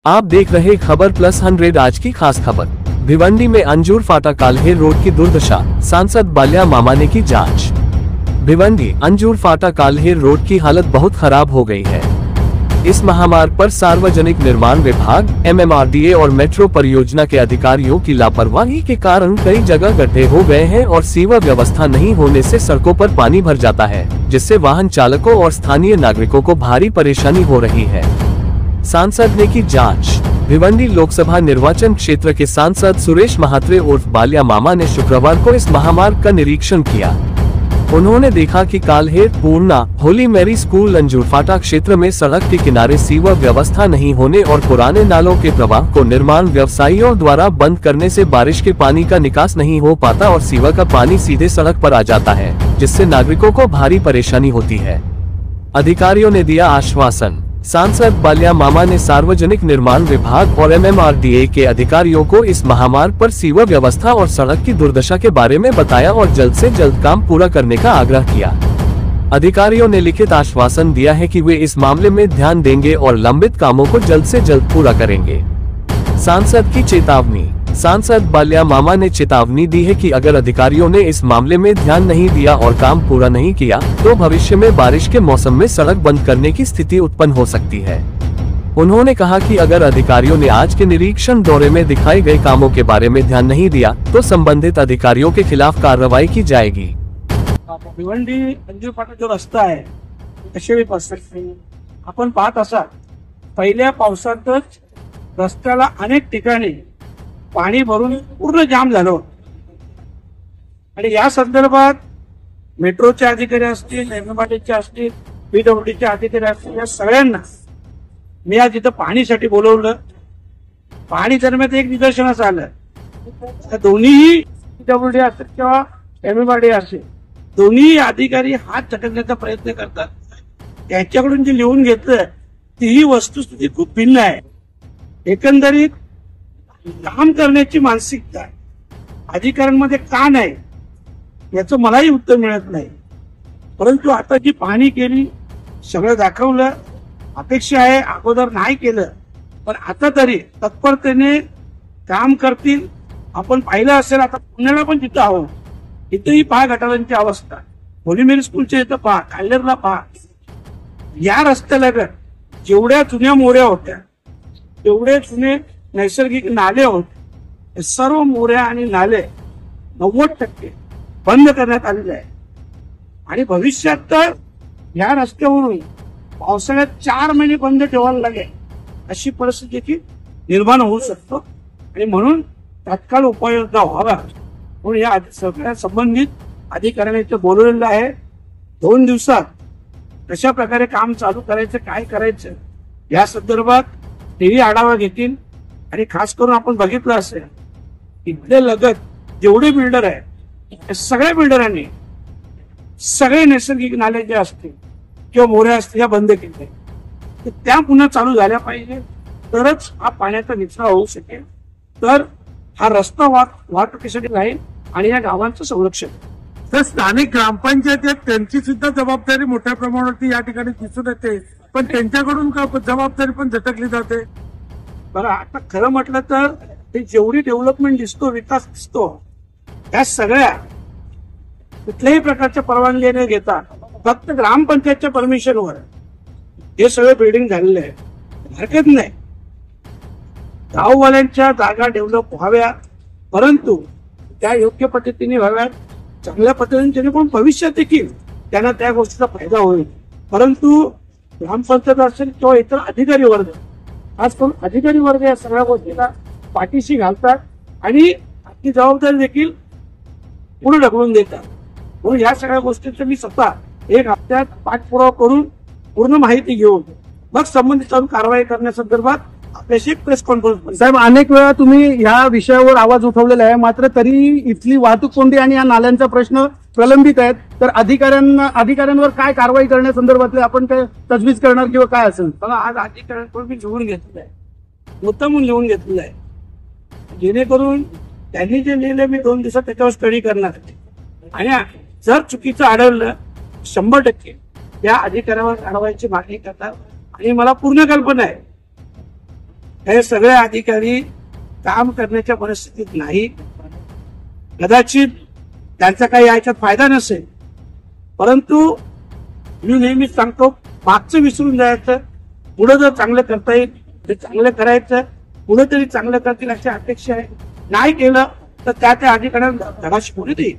आप देख रहे खबर प्लस 100। आज की खास खबर, भिवंडी में अंजूर फाटा काल्हेर रोड की दुर्दशा, सांसद बाल्या मामा ने की जांच। भिवंडी अंजूर फाटा काल्हेर रोड की हालत बहुत खराब हो गई है। इस महामार्ग पर सार्वजनिक निर्माण विभाग, MMRDA और मेट्रो परियोजना के अधिकारियों की लापरवाही के कारण कई जगह गड्ढे हो गए हैं और सीवर व्यवस्था नहीं होने से सड़कों पर पानी भर जाता है, जिससे वाहन चालकों और स्थानीय नागरिकों को भारी परेशानी हो रही है। सांसद ने की जांच। भिवंडी लोकसभा निर्वाचन क्षेत्र के सांसद सुरेश महात्रे उर्फ बाल्या मामा ने शुक्रवार को इस महामार्ग का निरीक्षण किया। उन्होंने देखा कि काल्हेर, पूर्णा, होली मैरी स्कूल, अंजूर फाटा क्षेत्र में सड़क के किनारे सीवर व्यवस्था नहीं होने और पुराने नालों के प्रवाह को निर्माण व्यवसायियों द्वारा बंद करने से बारिश के पानी का निकास नहीं हो पाता और सीवर का पानी सीधे सड़क पर आ जाता है, जिससे नागरिकों को भारी परेशानी होती है। अधिकारियों ने दिया आश्वासन। सांसद बाल्या मामा ने सार्वजनिक निर्माण विभाग और MMRDA के अधिकारियों को इस महामार्ग पर सीवर व्यवस्था और सड़क की दुर्दशा के बारे में बताया और जल्द से जल्द काम पूरा करने का आग्रह किया। अधिकारियों ने लिखित आश्वासन दिया है कि वे इस मामले में ध्यान देंगे और लंबित कामों को जल्द से जल्द पूरा करेंगे। सांसद की चेतावनी। सांसद बाल्या मामा ने चेतावनी दी है कि अगर अधिकारियों ने इस मामले में ध्यान नहीं दिया और काम पूरा नहीं किया तो भविष्य में बारिश के मौसम में सड़क बंद करने की स्थिति उत्पन्न हो सकती है। उन्होंने कहा कि अगर अधिकारियों ने आज के निरीक्षण दौरे में दिखाए गए कामों के बारे में ध्यान नहीं दिया तो संबंधित अधिकारियों के खिलाफ कार्रवाई की जाएगी। भिवंडी अंजूर फाटा जो रस्ता आहे असे आपण पाहत असाल, पहिल्या पावसातच रस्त्याला अनेक ठिकाणी पाणी भरून पूर्ण जाम झालं आणि या संदर्भात मेट्रोचे अधिकारी असतील, MMRDAचे असतील, PWDचे अधिकारी असतील, या सगळ्यांना मी आज इथं पाणीसाठी बोलवलं। पाणी दरम्यान एक निदर्शनास आलं, दोन्ही PWD असतील किंवा MMRDA असेल, दोन्ही अधिकारी हात झटकण्याचा प्रयत्न करतात। त्यांच्याकडून जे लिहून घेतलं ती वस्तुस्थिती खूप भिन्न आहे। एकंदरीत काम करण्याची मानसिकता अधिकाऱ्यांमध्ये का नाही याचं मलाही उत्तर मिळत नाही। परंतु आता जी पाहणी केली, सगळं दाखवलं, अपेक्षा आहे अगोदर नाही केलं पण आता तरी तत्परतेने काम करतील। आपण पाहिलं असेल, आता पुण्याला पण तिथं आहोत, इथंही पहा गटारांची अवस्था, होली मेरी स्कूलच्या इथं पहा, काल्हेरला पहा। या रस्त्यालगत जेवढ्या जुन्या मोऱ्या होत्या तेवढे जुने नैसर्गिक नाले होते, सर्व मोऱ्या आणि नाले 90% बंद करण्यात आलेले आहे आणि भविष्यात तर या रस्त्यावरून पावसाळ्यात 4 महिने बंद ठेवायला लागेल अशी परिस्थिती निर्माण होऊ शकतो आणि म्हणून तात्काळ उपाययोजना व्हाव्या म्हणून या सगळ्या संबंधित अधिकाऱ्यांनी इथे बोलवलेलं आहे। 2 दिवसात कशा प्रकारे काम चालू करायचं, काय करायचं या संदर्भात तेही आढावा घेतील आणि खास करून आपण बघितलं असेल इथले लगत जेवढे बिल्डर आहे सगळ्या बिल्डरांनी सगळे नैसर्गिक नाले जे असतील किंवा मोऱ्या असतील या बंद केले, तर त्या पुन्हा चालू झाल्या पाहिजे, तरच हा पाण्याचा निचरा होऊ शकेल, तर हा रस्ता वाहतुकीसाठी राहील आणि या गावांचं संरक्षण। तर स्थानिक ग्रामपंचायत आहेत त्यांची सुद्धा जबाबदारी मोठ्या प्रमाणावरती या ठिकाणी दिसून येते, पण त्यांच्याकडून का जबाबदारी पण झटकली जाते। बरं, आता खरं म्हटलं तर ते जेवढी डेव्हलपमेंट दिसतो, विकास दिसतो, त्या सगळ्या कुठल्याही प्रकारच्या परवानगी न घेता फक्त ग्रामपंचायतच्या परमिशनवर हे सगळे बिल्डिंग झालेले आहे, हरकत नाही। गाववाल्यांच्या जागा डेव्हलप व्हाव्या, परंतु त्या योग्य पद्धतीने व्हाव्यात, चांगल्या पद्धतीने, जेणेकरून भविष्यात देखील त्यांना त्या गोष्टीचा फायदा होईल। परंतु ग्रामपंचायत असेल किंवा इतर अधिकारी वर्ग, आज करून अधिकारी वर्ग या सगळ्या गोष्टीला पाठीशी घालतात आणि आपली जबाबदारी देखील पुढे ढकलून देतात। म्हणून या सगळ्या गोष्टींचा मी स्वतः 1 हप्त्यात पाठपुरावा करून पूर्ण माहिती घेऊन मग संबंधित कारवाई करण्यासंदर्भात आपल्याशी एक प्रेस कॉन्फरन्स। साहेब, अनेक वेळा तुम्ही या विषयावर आवाज उठवलेला आहे, मात्र तरी इथली वाहतूक कोंडी आणि या नाल्यांचा प्रश्न प्रलंबित आहेत, तर अधिकाऱ्यांवर काय कारवाई करण्यासंदर्भातले आपण काय तजवीज करणार किंवा काय असेल? बघा, आज अधिकाऱ्यांकडून मी लिहून घेतलेलं आहे, मुद्दामून लिहून घेतलेलं आहे, जेणेकरून त्यांनी जे लिहिलं मी 2 दिवसात त्याच्यावर स्टडी करणार आणि जर चुकीचं आढळलं 100% या अधिकाऱ्यावर कारवाईची मागणी करतात आणि मला पूर्ण कल्पना आहे हे सगळे अधिकारी काम करण्याच्या परिस्थितीत नाही. कदाचित त्यांचा काही याच्यात फायदा नसेल, परंतु मी नेहमीच सांगतो, मागचं विसरून जायचं, पुढे जर चांगलं करता येईल ते चांगलं करायचं, पुढे तरी चांगलं करतील अशी अपेक्षा आहे. नाही केलं तर त्या अधिकाऱ्यांना धडा शिकवण्यात येईल.